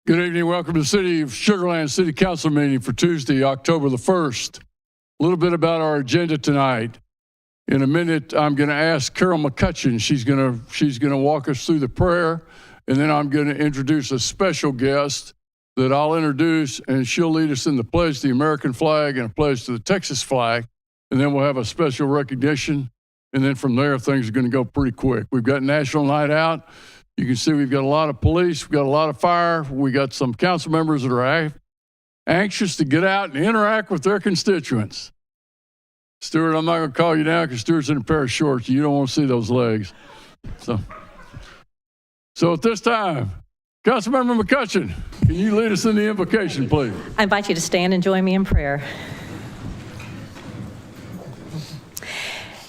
Good evening. Welcome to the City of Sugar Land City Council meeting for Tuesday, October the 1st. A little bit about our agenda tonight. In a minute, I'm going to ask Carol McCutcheon. She's going to walk us through the prayer, and then I'm going to introduce a special guest that I'll introduce, and she'll lead us in the pledge to the American flag and a pledge to the Texas flag, and then we'll have a special recognition, and then from there, things are going to go pretty quick. We've got National Night Out. You can see we've got a lot of police, we've got a lot of fire, we got some council members that are anxious to get out and interact with their constituents. Stuart, I'm not going to call you now because Stuart's in a pair of shorts. You don't want to see those legs. So at this time, Councilmember McCutcheon, can you lead us in the invocation, please? I invite you to stand and join me in prayer.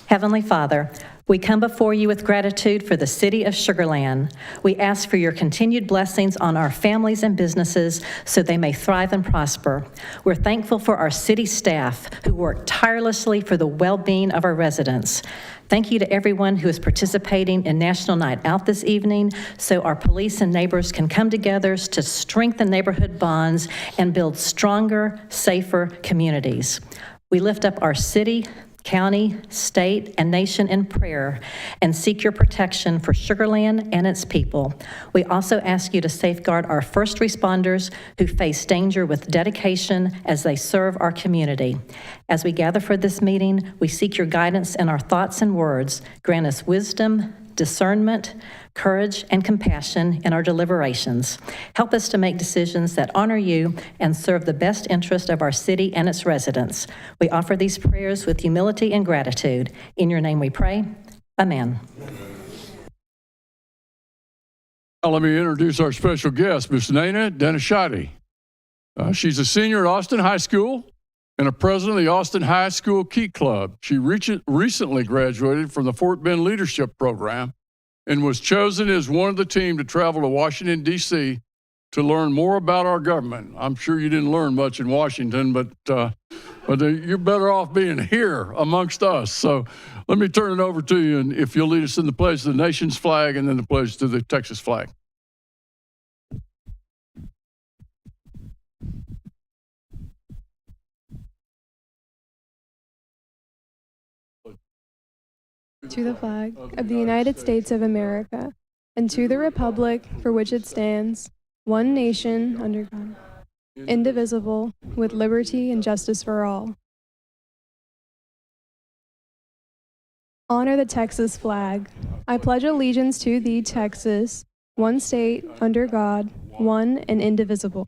Heavenly Father, we come before you with gratitude for the city of Sugar Land. We ask for your continued blessings on our families and businesses so they may thrive and prosper. We're thankful for our city staff who work tirelessly for the well-being of our residents. Thank you to everyone who is participating in National Night Out this evening so our police and neighbors can come together to strengthen neighborhood bonds and build stronger, safer communities. We lift up our city, county, state, and nation in prayer and seek your protection for Sugar Land and its people. We also ask you to safeguard our first responders who face danger with dedication as they serve our community. As we gather for this meeting, we seek your guidance in our thoughts and words. Grant us wisdom, discernment, courage, and compassion in our deliberations. Help us to make decisions that honor you and serve the best interest of our city and its residents. We offer these prayers with humility and gratitude. In your name we pray. Amen. Now let me introduce our special guest, Ms. Nana Denishati. She's a senior at Austin High School and a president of the Austin High School Key Club. She recently graduated from the Fort Bend Leadership Program and was chosen as one of the team to travel to Washington, D.C. to learn more about our government. I'm sure you didn't learn much in Washington, but you're better off being here amongst us. So let me turn it over to you, and if you'll lead us in the pledge to the nation's flag and then the pledge to the Texas flag. To the flag of the United States of America, and to the republic for which it stands, one nation, under God, indivisible, with liberty and justice for all. Honor the Texas flag. I pledge allegiance to thee, Texas, one state, under God, one and indivisible.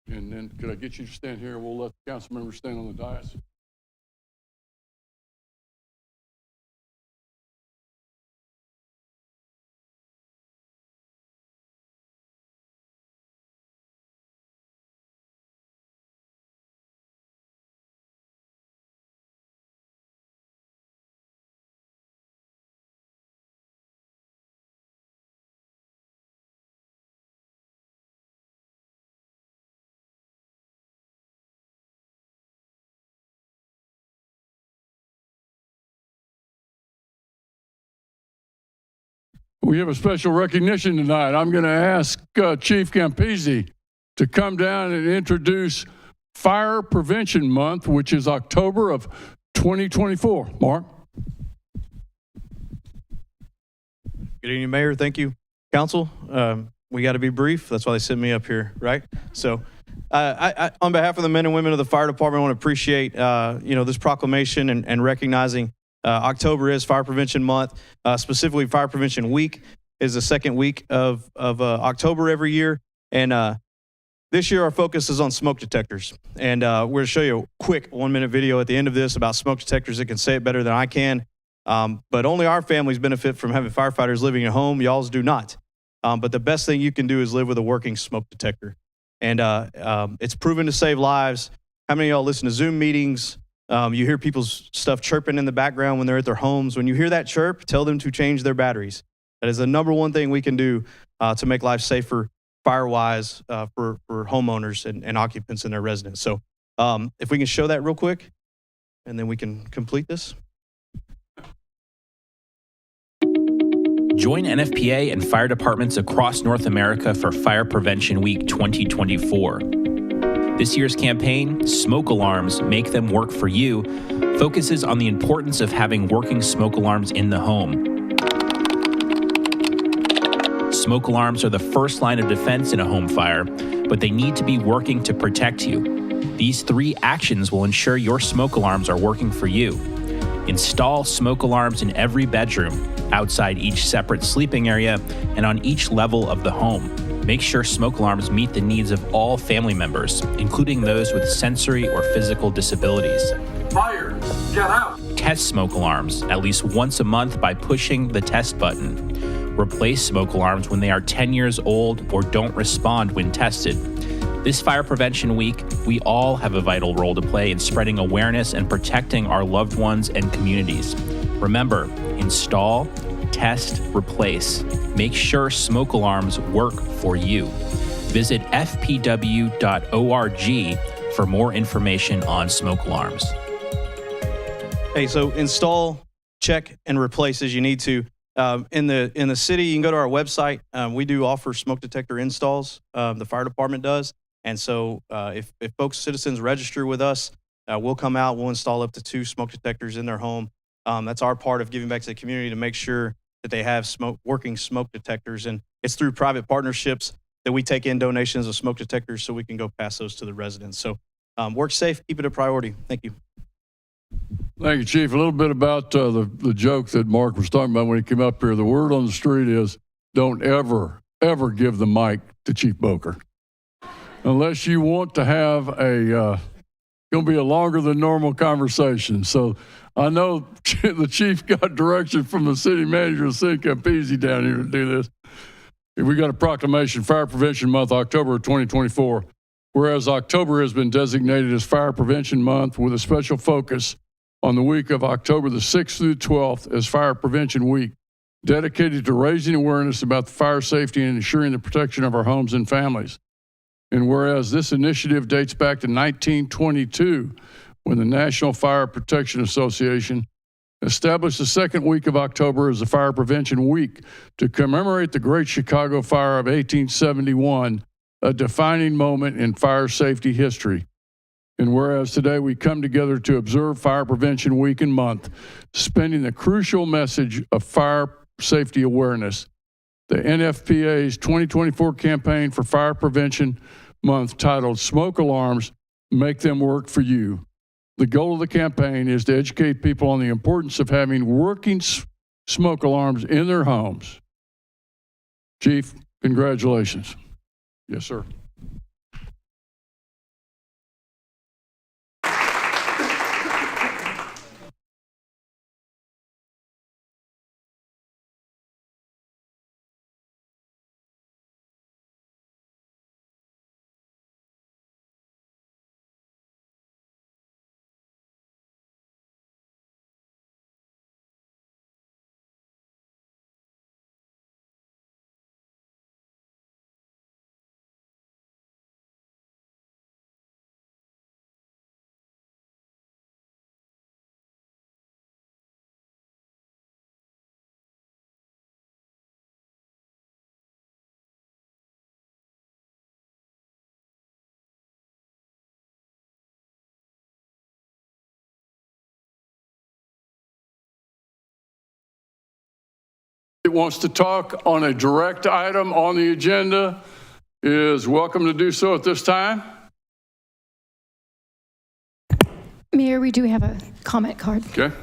And then could I get you to stand here? We'll let the council members stand on the dais. We have a special recognition tonight. I'm going to ask Chief Campisi to come down and introduce Fire Prevention Month, which is October of 2024. Mark? Good evening, Mayor. Thank you. Council, we got to be brief. That's why they sent me up here, right? So I on behalf of the men and women of the fire department, I want to appreciate this proclamation and recognizing October is Fire Prevention Month. Specifically, Fire Prevention Week is the second week of October every year. And this year, our focus is on smoke detectors. And we're going to show you a quick 1-minute video at the end of this about smoke detectors that can say it better than I can. But only our families benefit from having firefighters living at home. Y'all's do not. But the best thing you can do is live with a working smoke detector. And it's proven to save lives. How many of y'all listen to Zoom meetings? You hear people's stuff chirping in the background when they're at their homes. When you hear that chirp, tell them to change their batteries. That is the number one thing we can do to make life safer, fire-wise, for homeowners and occupants in their residence. So if we can show that real quick, and then we can complete this. Join NFPA and fire departments across North America for Fire Prevention Week 2024. This year's campaign, Smoke Alarms, Make Them Work for You, focuses on the importance of having working smoke alarms in the home. Smoke alarms are the first line of defense in a home fire, but they need to be working to protect you. These 3 actions will ensure your smoke alarms are working for you. Install smoke alarms in every bedroom, outside each separate sleeping area, and on each level of the home. Make sure smoke alarms meet the needs of all family members, including those with sensory or physical disabilities. Fire, get out. Test smoke alarms at least once a month by pushing the test button. Replace smoke alarms when they are 10 years old or don't respond when tested. This Fire Prevention Week, we all have a vital role to play in spreading awareness and protecting our loved ones and communities. Remember, install, test, replace. Make sure smoke alarms work for you. Visit fpw.org for more information on smoke alarms. Hey, so install, check, and replace as you need to. In the city, you can go to our website. We do offer smoke detector installs. The fire department does. And so if folks, citizens register with us, we'll come out, we'll install up to 2 smoke detectors in their home. That's our part of giving back to the community to make sure that they have working smoke detectors. And it's through private partnerships that we take in donations of smoke detectors so we can go pass those to the residents. So work safe, keep it a priority. Thank you. Thank you, Chief. A little bit about the joke that Mark was talking about when he came up here. The word on the street is don't ever give the mic to Chief Boker. Unless you want to have going to be a longer than normal conversation. So I know the chief got direction from the city manager of City Campese down here to do this. We got a proclamation, Fire Prevention Month, October of 2024. Whereas October has been designated as Fire Prevention Month with a special focus on the week of October the 6th through 12th as Fire Prevention Week, dedicated to raising awareness about the fire safety and ensuring the protection of our homes and families. And whereas this initiative dates back to 1922, when the National Fire Protection Association established the second week of October as the Fire Prevention Week to commemorate the Great Chicago Fire of 1871, a defining moment in fire safety history. And whereas today we come together to observe Fire Prevention Week and Month, spending the crucial message of fire safety awareness, the NFPA's 2024 campaign for Fire Prevention Month, titled Smoke Alarms, Make Them Work for You. The goal of the campaign is to educate people on the importance of having working smoke alarms in their homes. Chief, congratulations. Yes, sir. Wants to talk on a direct item on the agenda is welcome to do so at this time. Mayor, we do have a comment card. Okay.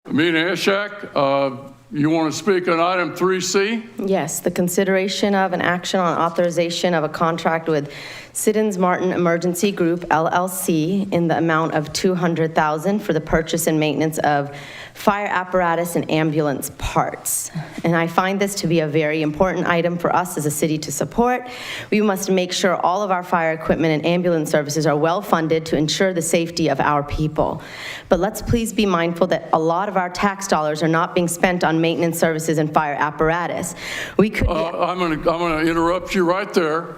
Amina Eshak, you want to speak on item 3C? Yes, the consideration of an action on authorization of a contract with Siddons Martin Emergency Group LLC in the amount of $200,000 for the purchase and maintenance of fire apparatus and ambulance parts. And I find this to be a very important item for us as a city to support. We must make sure all of our fire equipment and ambulance services are well funded to ensure the safety of our people. But let's please be mindful that a lot of our tax dollars are not being spent on maintenance services and fire apparatus. We could be I'm gonna interrupt you right there.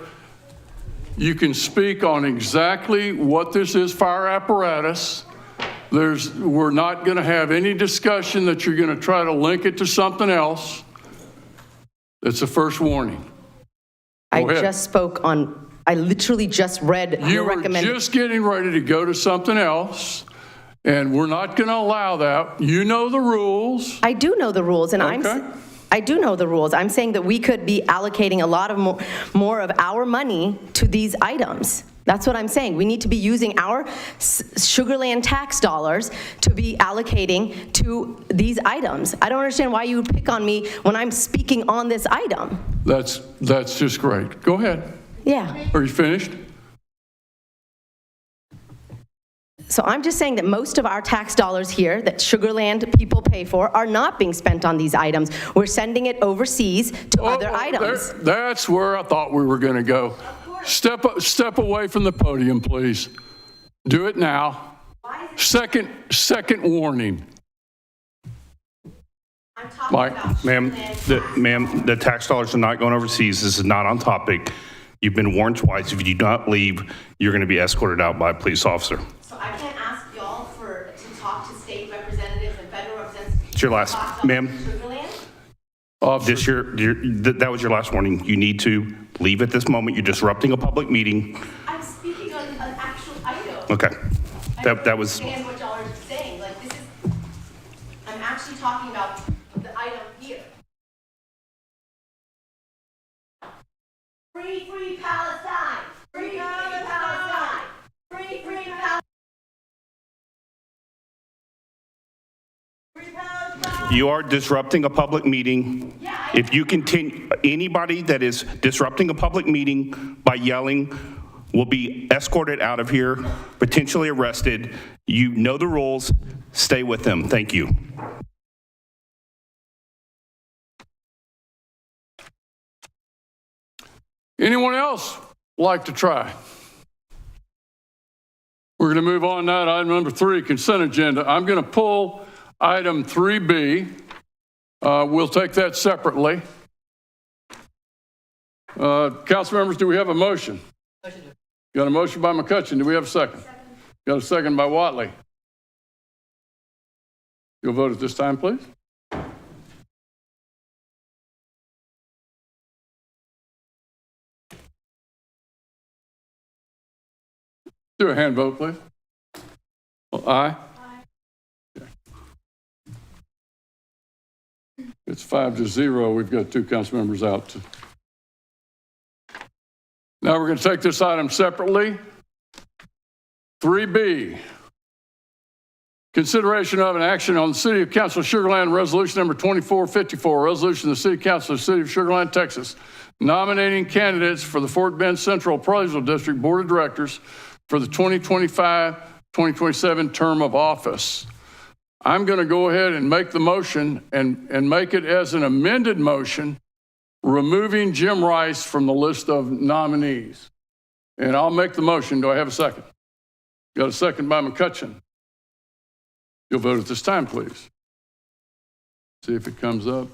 You can speak on exactly what this is, fire apparatus. We're not gonna have any discussion that you're gonna try to link it to something else. That's the first warning. I Go ahead. just spoke on, I literally just read You your were recommendation. just getting ready to go to something else, and we're not gonna allow that. You know the rules. I do know the rules, and Okay. I do know the rules. I'm saying that we could be allocating a lot of more of our money to these items. That's what I'm saying. We need to be using our Sugar Land tax dollars to be allocating to these items. I don't understand why you would pick on me when I'm speaking on this item. That's just great. Go ahead. Yeah. Are you finished? So I'm just saying that most of our tax dollars here that Sugar Land people pay for are not being spent on these items. We're sending it overseas to other items. That's where I thought we were going to go. Step away from the podium, please. Do it now. Second warning. Mike. Ma'am, the tax dollars are not going overseas. This is not on topic. You've been warned twice. If you do not leave, you're going to be escorted out by a police officer. So I can't ask y'all to talk to state representatives and federal representatives. It's your last, ma'am. That was your last warning. You need to leave at this moment. You're disrupting a public meeting. I'm speaking on an actual item. Okay. That was. I understand what y'all are saying. Like, this is, I'm actually talking about the item here. Free Palestine! Free Palestine! Free Palestine! You are disrupting a public meeting. If you continue, anybody that is disrupting a public meeting by yelling will be escorted out of here, potentially arrested. You know the rules. Stay with them. Thank you. Anyone else like to try? We're going to move on now to item number 3, consent agenda. I'm going to pull item 3B. We'll take that separately. Council members, do we have a motion? Got a motion by McCutcheon. Do we have a second? Got a second by Watley. You'll vote at this time, please. Do a hand vote, please. Well, aye. Okay. It's 5-0. We've got 2 council members out. Now we're going to take this item separately. 3B, consideration of an action on the City of Council of Sugar Land Resolution number 2454, resolution of the City Council of the City of Sugar Land, Texas, nominating candidates for the Fort Bend Central Appraisal District Board of Directors for the 2025-2027 term of office. I'm going to go ahead and make the motion and make it as an amended motion, removing Jim Rice from the list of nominees. And I'll make the motion. Do I have a second? Got a second by McCutcheon. You'll vote at this time, please. See if it comes up.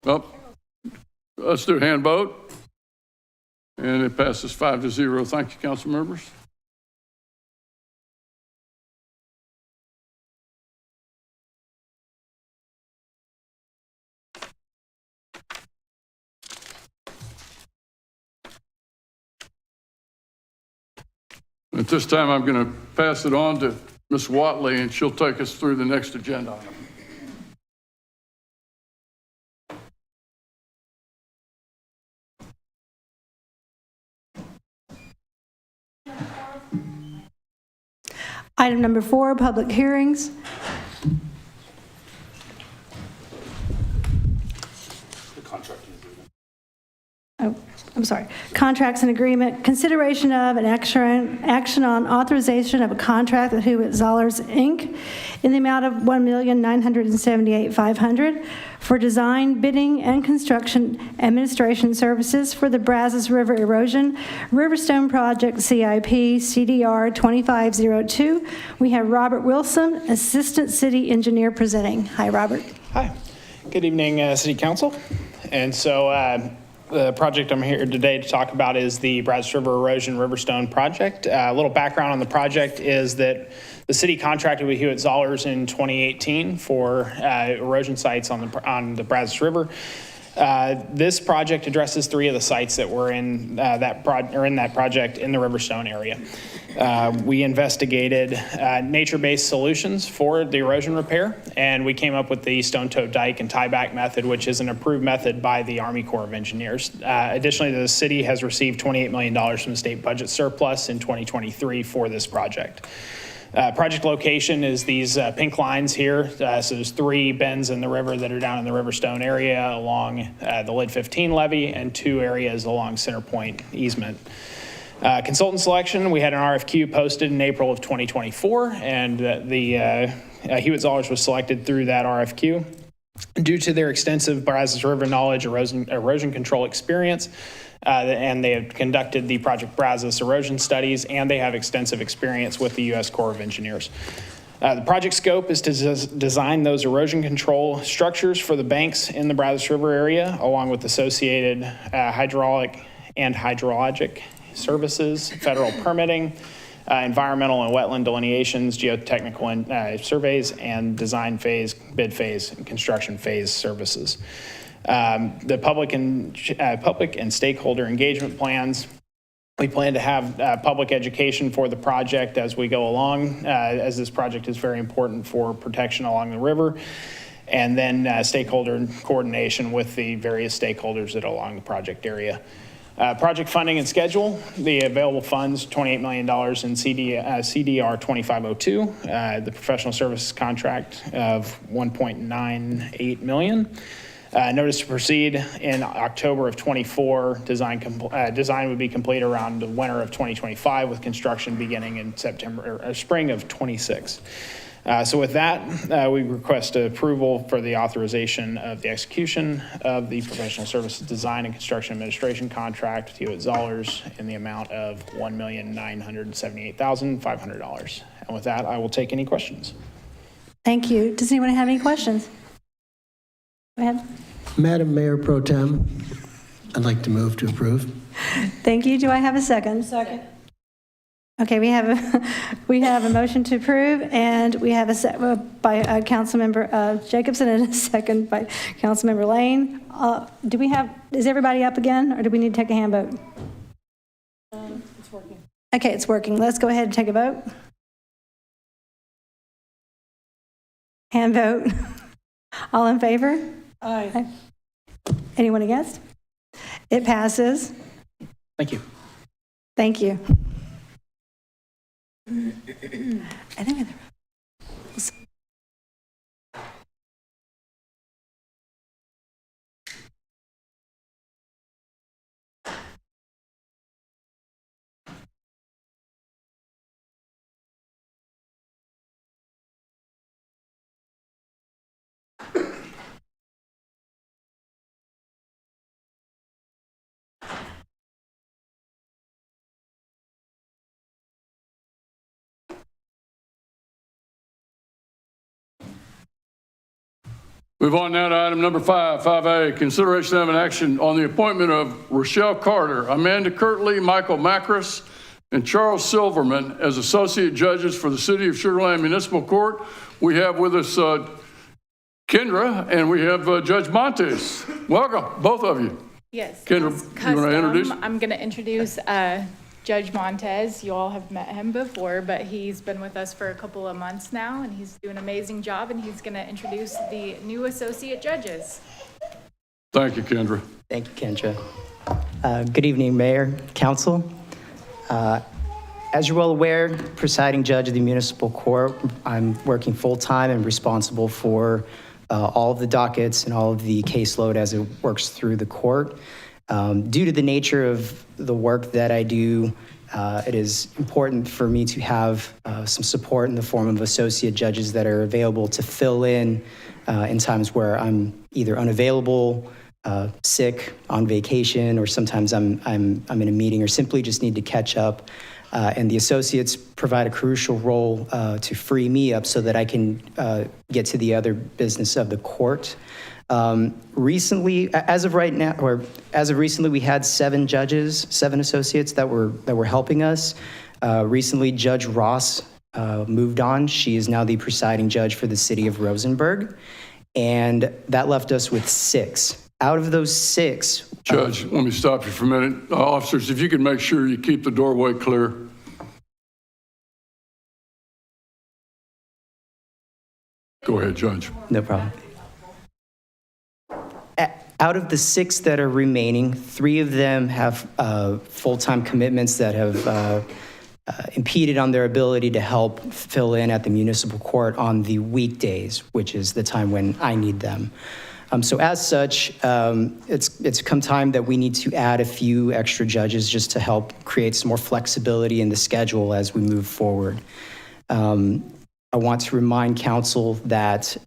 Oh, let's do a hand vote. And it passes 5-0. Thank you, council members. At this time, I'm going to pass it on to Ms. Watley, and she'll take us through the next agenda item. Item number 4, public hearings. The contract. Oh, contracts and agreement, consideration of an action on authorization of a contract with Hewitt Zollers, Inc. in the amount of $1,978,500 for design, bidding, and construction administration services for the Brazos River Erosion Riverstone Project CIP CDR 2502. We have Robert Wilson, Assistant City Engineer, presenting. Hi, Robert. Hi. Good evening, City Council. And so the project I'm here today to talk about is the Brazos River Erosion Riverstone Project. A little background on the project is that the city contracted with Hewitt Zollers in 2018 for erosion sites on the Brazos River. This project addresses 3 of the sites that were in that project in the Riverstone area. We investigated nature-based solutions for the erosion repair, and we came up with the stone-toe dike and tieback method, which is an approved method by the Army Corps of Engineers. Additionally, the city has received $28 million from the state budget surplus in 2023 for this project. Project location is these pink lines here. So there's 3 bends in the river that are down in the Riverstone area along the Lid 15 levee and 2 areas along Center Point easement. Consultant selection, we had an RFQ posted in April of 2024, and the Hewitt Zollers was selected through that RFQ. Due to their extensive Brazos River knowledge, erosion control experience, and they have conducted the Project Brazos erosion studies, and they have extensive experience with the U.S. Corps of Engineers. The project scope is to design those erosion control structures for the banks in the Brazos River area, along with associated hydraulic and hydrologic services, federal permitting, environmental and wetland delineations, geotechnical surveys, and design phase, bid phase, and construction phase services. The public and stakeholder engagement plans. We plan to have public education for the project as we go along, as this project is very important for protection along the river, and then stakeholder coordination with the various stakeholders that are along the project area. Project funding and schedule. The available funds, $28 million in CDR 2502, the professional services contract of $1.98 million. Notice to proceed in October of 24. Design would be complete around the winter of 2025, with construction beginning in spring of 26. So with that, we request approval for the authorization of the execution of the professional services design and construction administration contract with Hewitt Zollers in the amount of $1,978,500. And with that, I will take any questions. Thank you. Does anyone have any questions? Go ahead. Madam Mayor Pro Tem, I'd like to move to approve. Thank you. Do I have a second? Second. Okay, we have a motion to approve, and we have a by Councilmember Jacobson and a second by Councilmember Lane. Is everybody up again, or do we need to take a hand vote? It's working. Okay, it's working. Let's go ahead and take a vote. Hand vote. All in favor? Aye. Anyone against? It passes. Thank you. Thank you. I think Move on now to item number 5A, consideration of an action on the appointment of Rochelle Carter, Amanda Kirtley, Michael Macris, and Charles Silverman as associate judges for the City of Sugar Land Municipal Court. We have with us Kendra, and we have Judge Montes. Welcome, both of you. Yes. Kendra, you want to introduce? I'm going to introduce Judge Montes. You all have met him before, but he's been with us for a couple of months now, and he's doing an amazing job, and he's going to introduce the new associate judges. Thank you, Kendra. Thank you, Kendra. Good evening, Mayor, Council. As you're well aware, presiding judge of the municipal court, I'm working full-time and responsible for all of the dockets and all of the caseload as it works through the court. Due to the nature of the work that I do, it is important for me to have some support in the form of associate judges that are available to fill in times where I'm either unavailable, sick, on vacation, or sometimes I'm in a meeting or simply just need to catch up. And the associates provide a crucial role to free me up so that I can get to the other business of the court. Recently, as of recently, we had 7 judges, 7 associates that were helping us. Recently, Judge Ross moved on. She is now the presiding judge for the city of Rosenberg, and that left us with 6. Out of those 6, Judge, let me stop you for a minute. Officers, if you can make sure you keep the doorway clear. Go ahead, Judge. No problem. Out of the 6 that are remaining, 3 of them have full-time commitments that have impeded on their ability to help fill in at the municipal court on the weekdays, which is the time when I need them. So as such, it's come time that we need to add a few extra judges just to help create some more flexibility in the schedule as we move forward. I want to remind council that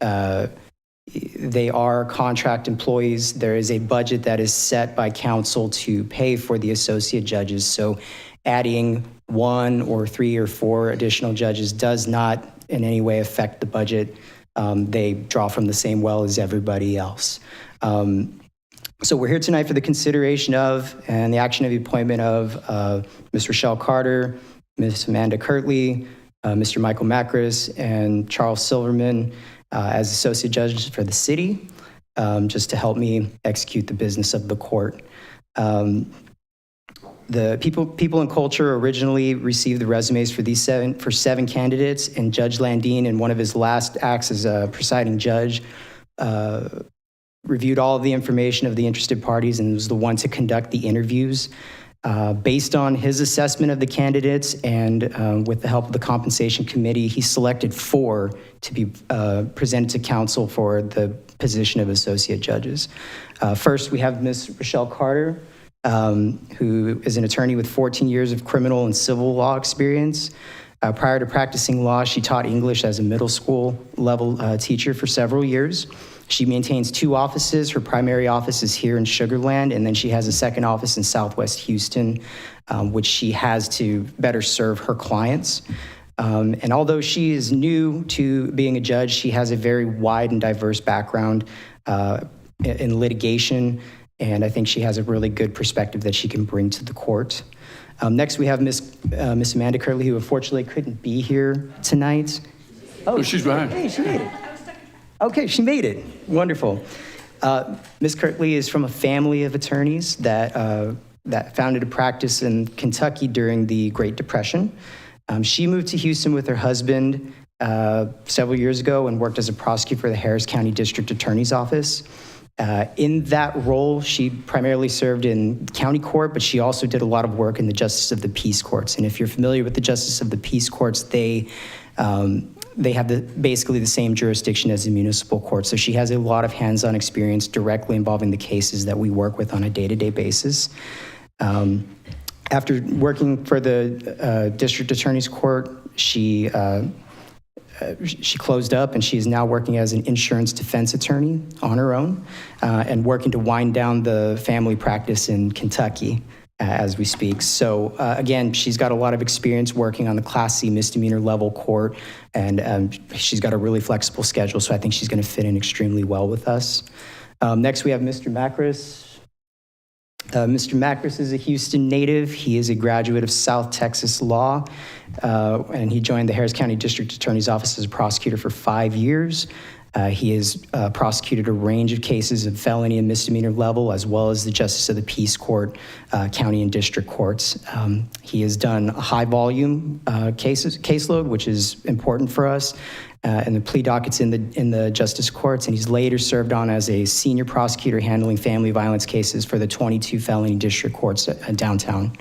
they are contract employees. There is a budget that is set by council to pay for the associate judges. So adding 1 or 3 or 4 additional judges does not in any way affect the budget. They draw from the same well as everybody else. So we're here tonight for the consideration of and the action of the appointment of Ms. Rochelle Carter, Ms. Amanda Kirtley, Mr. Michael Macris, and Charles Silverman as associate judges for the city, just to help me execute the business of the court. The People and Culture originally received the resumes for these 7 candidates, and Judge Landine, in one of his last acts as a presiding judge, reviewed all of the information of the interested parties and was the one to conduct the interviews. Based on his assessment of the candidates and with the help of the compensation committee, he selected 4 to be presented to council for the position of associate judges. First, we have Ms. Rochelle Carter, who is an attorney with 14 years of criminal and civil law experience. Prior to practicing law, she taught English as a middle school level teacher for several years. She maintains 2 offices. Her primary office is here in Sugar Land, and then she has a second office in Southwest Houston, which she has to better serve her clients. And although she is new to being a judge, she has a very wide and diverse background in litigation, and I think she has a really good perspective that she can bring to the court. Next, we have Miss Amanda Kirtley, who unfortunately couldn't be here tonight. Oh, she's behind. Hey, she made it. Okay, she made it. Wonderful. Ms. Kirtley is from a family of attorneys that founded a practice in Kentucky during the Great Depression. She moved to Houston with her husband several years ago and worked as a prosecutor for the Harris County District Attorney's Office. In that role, she primarily served in county court, but she also did a lot of work in the Justice of the Peace Courts. And if you're familiar with the Justice of the Peace Courts, they have basically the same jurisdiction as the municipal court. So she has a lot of hands-on experience directly involving the cases that we work with on a day-to-day basis. After working for the District Attorney's Court, she closed up, and she is now working as an insurance defense attorney on her own and working to wind down the family practice in Kentucky as we speak. So again, she's got a lot of experience working on the Class C misdemeanor level court, and she's got a really flexible schedule, so I think she's going to fit in extremely well with us. Next, we have Mr. Macris. Mr. Macris is a Houston native. He is a graduate of South Texas Law, and he joined the Harris County District Attorney's Office as a prosecutor for 5 years. He has prosecuted a range of cases of felony and misdemeanor level, as well as the Justice of the Peace Court, county and district courts. He has done a high volume caseload, which is important for us, and the plea dockets in the justice courts. And he's later served on as a senior prosecutor handling family violence cases for the 22 felony district courts downtown.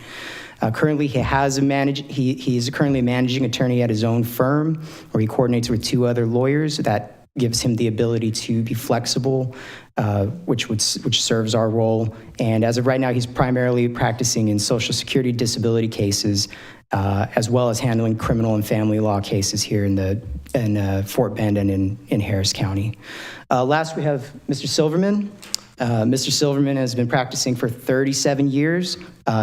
Currently, he's currently a managing attorney at his own firm, where he coordinates with 2 other lawyers that gives him the ability to be flexible, which serves our role. And as of right now, he's primarily practicing in Social Security disability cases, as well as handling criminal and family law cases here in Fort Bend and in Harris County. Last, we have Mr. Silverman. Mr. Silverman has been practicing for 37 years.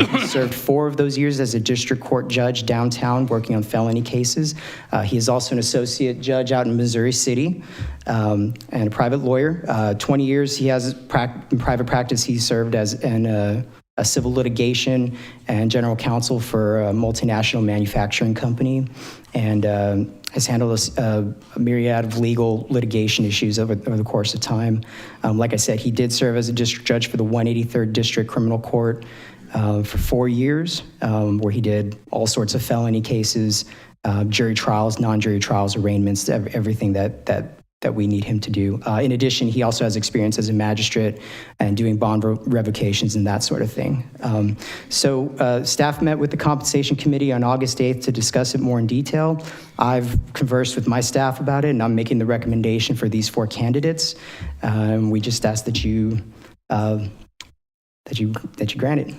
He served 4 of those years as a district court judge downtown working on felony cases. He is also an associate judge out in Missouri City and a private lawyer. 20 years he has in private practice. He served as a civil litigation and general counsel for a multinational manufacturing company, and has handled a myriad of legal litigation issues over the course of time. Like I said, he did serve as a district judge for the 183rd District Criminal Court for 4 years, where he did all sorts of felony cases, jury trials, non-jury trials, arraignments, everything that we need him to do. In addition, he also has experience as a magistrate and doing bond revocations and that sort of thing. Staff met with the Compensation Committee on August 8th to discuss it more in detail. I've conversed with my staff about it, and I'm making the recommendation for these 4 candidates. We just ask that you grant it.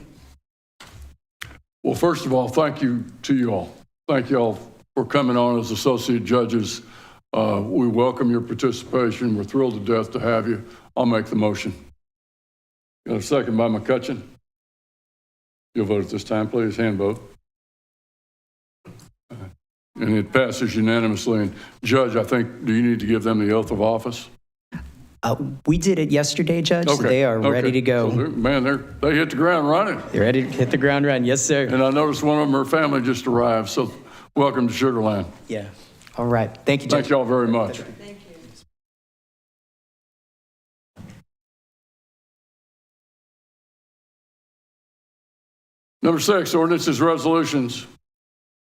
Well, first of all, thank you to you all. Thank you all for coming on as associate judges. We welcome your participation. We're thrilled to death to have you. I'll make the motion. Got a second by McCutcheon? You'll vote at this time, please. Hand vote. And it passes unanimously. And Judge, I think, do you need to give them the oath of office? We did it yesterday, Judge, so they are ready to go. So they hit the ground running. They're ready to hit the ground running. Yes, sir. And I noticed one of them, her family just arrived. So welcome to Sugar Land. Yeah. All right. Thank you, Judge. Thank you all very much. Thank you. Number 6, ordinances, resolutions.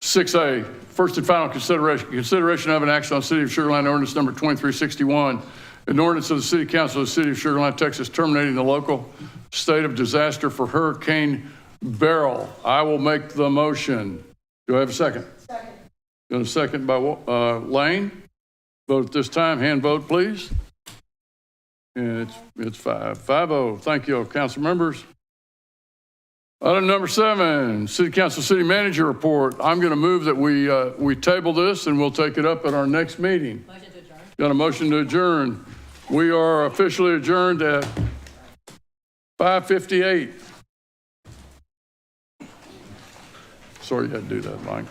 6A, first and final consideration of an action on City of Sugar Land ordinance number 2361, an ordinance of the City Council of the City of Sugar Land, Texas, terminating the local state of disaster for Hurricane Beryl. I will make the motion. Do I have a second? Second. Got a second by Lane. Vote at this time. Hand vote, please. And it's 5-0. Thank you, council members. Item number 7, City Council City Manager report. I'm going to move that we table this and we'll take it up at our next meeting. Motion to adjourn. Got a motion to adjourn. We are officially adjourned at 5:58. Sorry you had to do that, Mike.